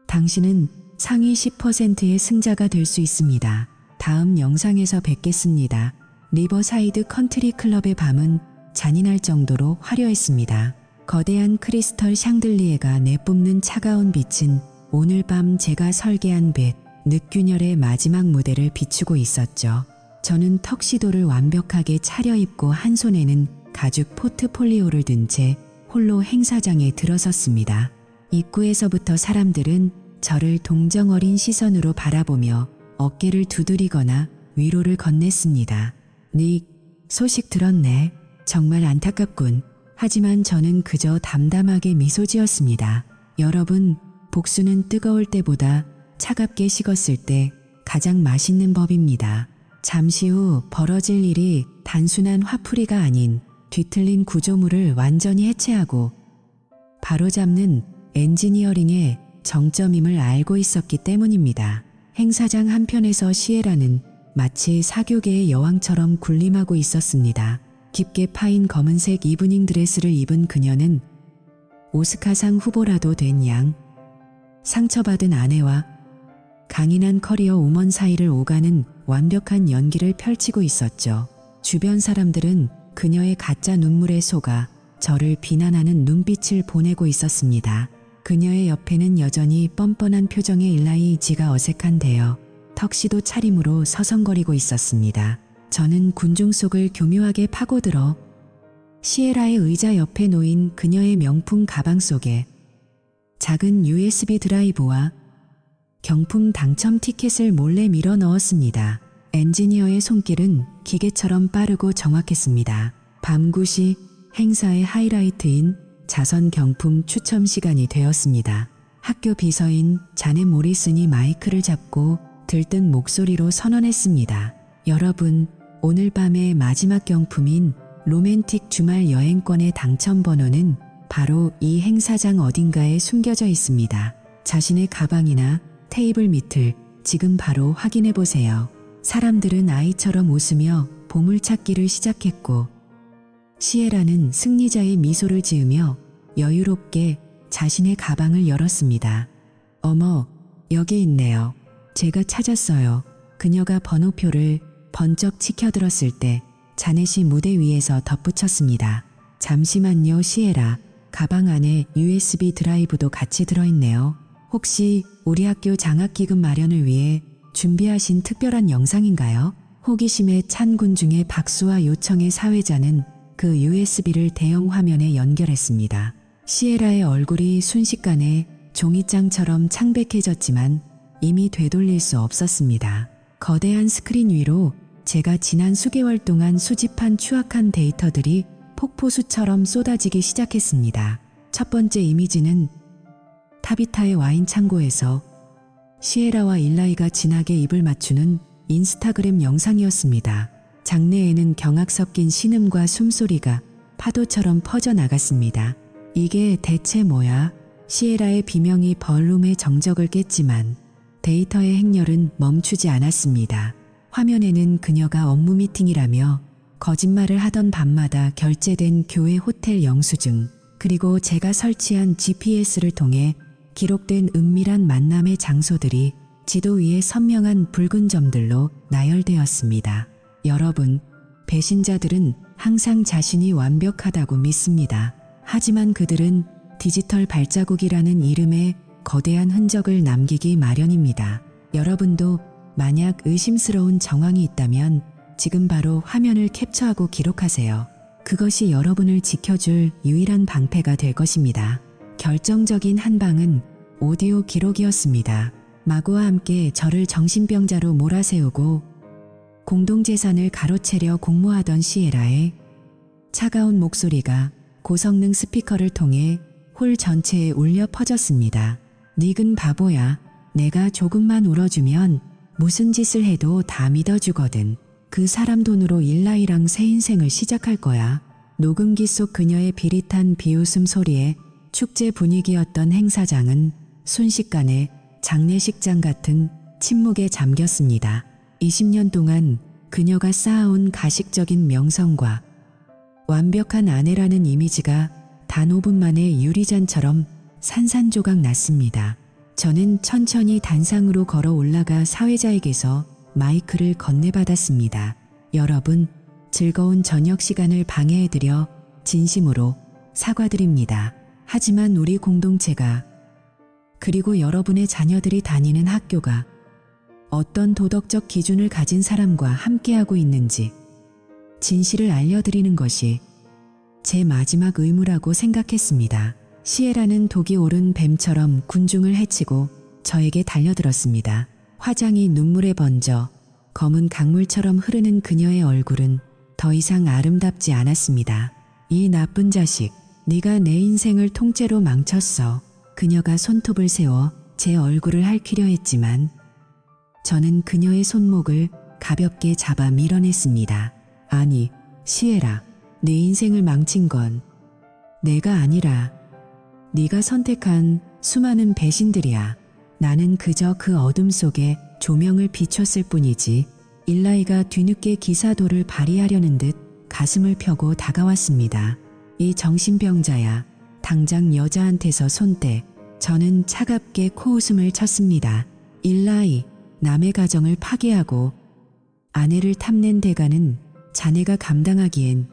당신은 상위 10%의 승자가 될 수 있습니다. 다음 영상에서 뵙겠습니다. 리버사이드 컨트리 클럽의 밤은 잔인할 정도로 화려했습니다. 거대한 크리스털 샹들리에가 내뿜는 차가운 빛은 오늘 밤 제가 설계한 벳, 늦균열의 마지막 무대를 비추고 있었죠. 저는 턱시도를 완벽하게 차려입고 한 손에는 가죽 포트폴리오를 든 채 홀로 행사장에 들어섰습니다. 입구에서부터 사람들은 저를 동정 어린 시선으로 바라보며 어깨를 두드리거나 위로를 건넸습니다. 닉, 소식 들었네. 정말 안타깝군. 하지만 저는 그저 담담하게 미소 지었습니다. 여러분, 복수는 뜨거울 때보다 차갑게 식었을 때 가장 맛있는 법입니다. 잠시 후 벌어질 일이 단순한 화풀이가 아닌 뒤틀린 구조물을 완전히 해체하고 바로잡는 엔지니어링의 정점임을 알고 있었기 때문입니다. 행사장 한편에서 시에라는 마치 사교계의 여왕처럼 군림하고 있었습니다. 깊게 파인 검은색 이브닝 드레스를 입은 그녀는 오스카상 후보라도 된 양, 상처받은 아내와 강인한 커리어 우먼 사이를 오가는 완벽한 연기를 펼치고 있었죠. 주변 사람들은 그녀의 가짜 눈물에 속아 저를 비난하는 눈빛을 보내고 있었습니다. 그녀의 옆에는 여전히 뻔뻔한 표정의 일라이지가 어색한데요. 턱시도 차림으로 서성거리고 있었습니다. 저는 군중 속을 교묘하게 파고들어 시에라의 의자 옆에 놓인 그녀의 명품 가방 속에 작은 USB 드라이브와 경품 당첨 티켓을 몰래 밀어 넣었습니다. 엔지니어의 손길은 기계처럼 빠르고 정확했습니다. 밤 9시 행사의 하이라이트인 자선 경품 추첨 시간이 되었습니다. 학교 비서인 자넷 모리슨이 마이크를 잡고 들뜬 목소리로 선언했습니다. 여러분, 오늘 밤의 마지막 경품인 로맨틱 주말 여행권의 당첨 번호는 바로 이 행사장 어딘가에 숨겨져 있습니다. 자신의 가방이나 테이블 밑을 지금 바로 확인해 보세요. 사람들은 아이처럼 웃으며 보물찾기를 시작했고 시에라는 승리자의 미소를 지으며 여유롭게 자신의 가방을 열었습니다. 어머, 여기 있네요. 제가 찾았어요. 그녀가 번호표를 번쩍 치켜들었을 때 자넷이 무대 위에서 덧붙였습니다. 잠시만요, 시에라. 가방 안에 USB 드라이브도 같이 들어있네요. 혹시 우리 학교 장학기금 마련을 위해 준비하신 특별한 영상인가요? 호기심에 찬 군중의 박수와 요청의 사회자는 그 USB를 대형 화면에 연결했습니다. 시에라의 얼굴이 순식간에 종이장처럼 창백해졌지만 이미 되돌릴 수 없었습니다. 거대한 스크린 위로 제가 지난 수개월 동안 수집한 추악한 데이터들이 폭포수처럼 쏟아지기 시작했습니다. 첫 번째 이미지는 타비타의 와인 창고에서 시에라와 일라이가 진하게 입을 맞추는 인스타그램 영상이었습니다. 장내에는 경악 섞인 신음과 숨소리가 파도처럼 퍼져나갔습니다. 이게 대체 뭐야? 시에라의 비명이 벌룸의 정적을 깼지만 데이터의 행렬은 멈추지 않았습니다. 화면에는 그녀가 업무 미팅이라며 거짓말을 하던 밤마다 결제된 교회 호텔 영수증, 그리고 제가 설치한 GPS를 통해 기록된 은밀한 만남의 장소들이 지도 위에 선명한 붉은 점들로 나열되었습니다. 여러분, 배신자들은 항상 자신이 완벽하다고 믿습니다. 하지만 그들은 디지털 발자국이라는 이름의 거대한 흔적을 남기기 마련입니다. 여러분도 만약 의심스러운 정황이 있다면 지금 바로 화면을 캡처하고 기록하세요. 그것이 여러분을 지켜줄 유일한 방패가 될 것입니다. 결정적인 한 방은 오디오 기록이었습니다. 마구와 함께 저를 정신병자로 몰아세우고 공동재산을 가로채려 공모하던 시에라의 차가운 목소리가 고성능 스피커를 통해 홀 전체에 울려 퍼졌습니다. 닉은 바보야. 내가 조금만 울어주면 무슨 짓을 해도 다 믿어주거든. 그 사람 돈으로 일라이랑 새 인생을 시작할 거야. 녹음기 속 그녀의 비릿한 비웃음 소리에 축제 분위기였던 행사장은 순식간에 장례식장 같은 침묵에 잠겼습니다. 20년 동안 그녀가 쌓아온 가식적인 명성과 완벽한 아내라는 이미지가 단 5분 만에 유리잔처럼 산산조각 났습니다. 저는 천천히 단상으로 걸어 올라가 사회자에게서 마이크를 건네받았습니다. 여러분, 즐거운 저녁 시간을 방해해드려 진심으로 사과드립니다. 하지만 우리 공동체가, 그리고 여러분의 자녀들이 다니는 학교가 어떤 도덕적 기준을 가진 사람과 함께하고 있는지 진실을 알려드리는 것이 제 마지막 의무라고 생각했습니다. 시에라는 독이 오른 뱀처럼 군중을 해치고 저에게 달려들었습니다. 화장이 눈물에 번져 검은 강물처럼 흐르는 그녀의 얼굴은 더 이상 아름답지 않았습니다. 이 나쁜 자식, 네가 내 인생을 통째로 망쳤어. 그녀가 손톱을 세워 제 얼굴을 핥히려 했지만 저는 그녀의 손목을 가볍게 잡아 밀어냈습니다. 아니, 시에라, 내 인생을 망친 건 내가 아니라 네가 선택한 수많은 배신들이야. 나는 그저 그 어둠 속에 조명을 비췄을 뿐이지. 일라이가 뒤늦게 기사도를 발휘하려는 듯 가슴을 펴고 다가왔습니다. 이 정신병자야, 당장 여자한테서 손 떼. 저는 차갑게 코웃음을 쳤습니다. 일라이, 남의 가정을 파괴하고 아내를 탐낸 대가는 자네가 감당하기엔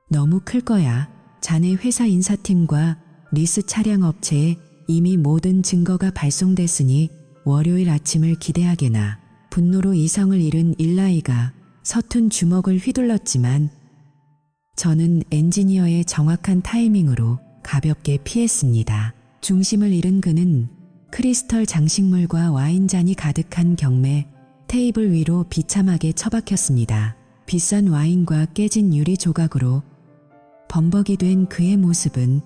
너무 클 거야. 자네 회사 인사팀과 리스 차량 업체에 이미 모든 증거가 발송됐으니 월요일 아침을 기대하게나. 분노로 이성을 잃은 일라이가 서툰 주먹을 휘둘렀지만 저는 엔지니어의 정확한 타이밍으로 가볍게 피했습니다. 중심을 잃은 그는 크리스털 장식물과 와인잔이 가득한 경매 테이블 위로 비참하게 처박혔습니다. 비싼 와인과 깨진 유리 조각으로 범벅이 된 그의 모습은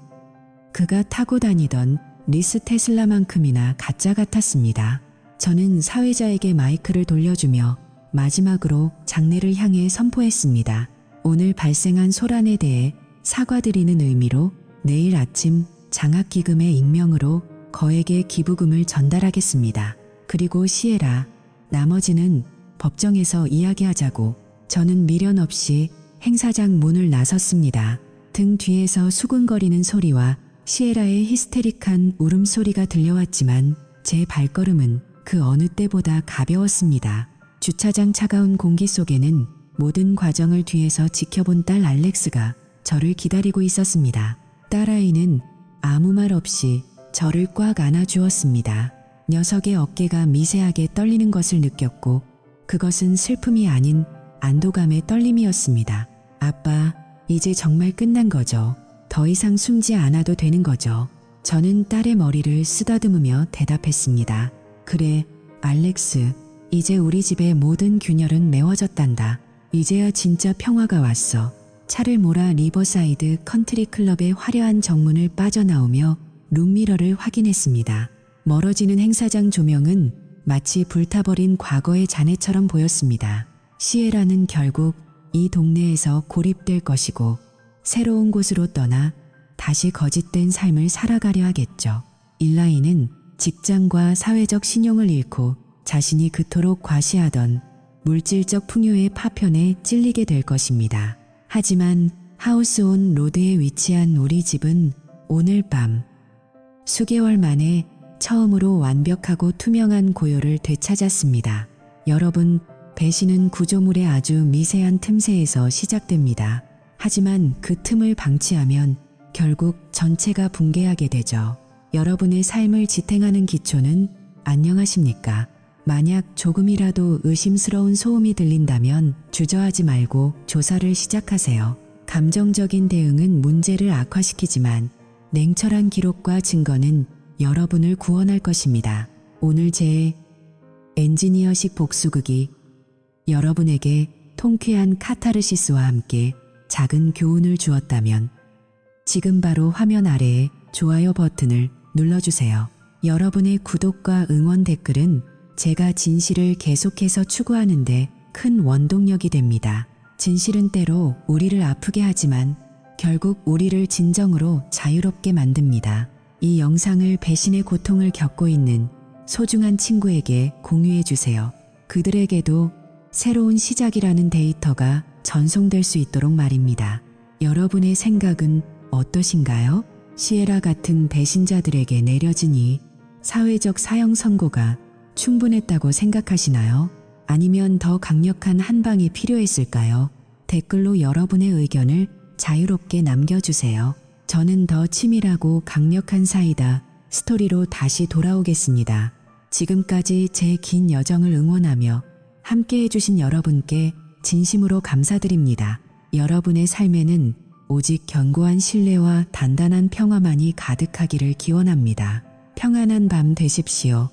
그가 타고 다니던 리스 테슬라만큼이나 가짜 같았습니다. 저는 사회자에게 마이크를 돌려주며 마지막으로 장례를 향해 선포했습니다. 오늘 발생한 소란에 대해 사과드리는 의미로 내일 아침 장학기금의 익명으로 거액의 기부금을 전달하겠습니다. 그리고 시에라, 나머지는 법정에서 이야기하자고. 저는 미련 없이 행사장 문을 나섰습니다. 등 뒤에서 수군거리는 소리와 시에라의 히스테릭한 울음소리가 들려왔지만 제 발걸음은 그 어느 때보다 가벼웠습니다. 주차장 차가운 공기 속에는 모든 과정을 뒤에서 지켜본 딸 알렉스가 저를 기다리고 있었습니다. 딸아이는 아무 말 없이 저를 꽉 안아주었습니다. 녀석의 어깨가 미세하게 떨리는 것을 느꼈고 그것은 슬픔이 아닌 안도감의 떨림이었습니다. 아빠, 이제 정말 끝난 거죠. 더 이상 숨지 않아도 되는 거죠. 저는 딸의 머리를 쓰다듬으며 대답했습니다. 그래, 알렉스, 이제 우리 집의 모든 균열은 메워졌단다. 이제야 진짜 평화가 왔어. 차를 몰아 리버사이드 컨트리 클럽의 화려한 정문을 빠져나오며 룸미러를 확인했습니다. 멀어지는 행사장 조명은 마치 불타버린 과거의 잔해처럼 보였습니다. 시에라는 결국 이 동네에서 고립될 것이고 새로운 곳으로 떠나 다시 거짓된 삶을 살아가려 하겠죠. 일라이는 직장과 사회적 신용을 잃고 자신이 그토록 과시하던 물질적 풍요의 파편에 찔리게 될 것입니다. 하지만 하우스 온 로드에 위치한 우리 집은 오늘 밤 수개월 만에 처음으로 완벽하고 투명한 고요를 되찾았습니다. 여러분, 배신은 구조물의 아주 미세한 틈새에서 시작됩니다. 하지만 그 틈을 방치하면 결국 전체가 붕괴하게 되죠. 여러분의 삶을 지탱하는 기초는 안녕하십니까? 만약 조금이라도 의심스러운 소음이 들린다면 주저하지 말고 조사를 시작하세요. 감정적인 대응은 문제를 악화시키지만 냉철한 기록과 증거는 여러분을 구원할 것입니다. 오늘 제 엔지니어식 복수극이 여러분에게 통쾌한 카타르시스와 함께 작은 교훈을 주었다면 지금 바로 화면 아래에 좋아요 버튼을 눌러주세요. 여러분의 구독과 응원 댓글은 제가 진실을 계속해서 추구하는데 큰 원동력이 됩니다. 진실은 때로 우리를 아프게 하지만 결국 우리를 진정으로 자유롭게 만듭니다. 이 영상을 배신의 고통을 겪고 있는 소중한 친구에게 공유해 주세요. 그들에게도 새로운 시작이라는 데이터가 전송될 수 있도록 말입니다. 여러분의 생각은 어떠신가요? 시에라 같은 배신자들에게 내려진 이 사회적 사형 선고가 충분했다고 생각하시나요? 아니면 더 강력한 한방이 필요했을까요? 댓글로 여러분의 의견을 자유롭게 남겨주세요. 저는 더 치밀하고 강력한 사이다 스토리로 다시 돌아오겠습니다. 지금까지 제 긴 여정을 응원하며 함께 해주신 여러분께 진심으로 감사드립니다. 여러분의 삶에는 오직 견고한 신뢰와 단단한 평화만이 가득하기를 기원합니다. 평안한 밤 되십시오.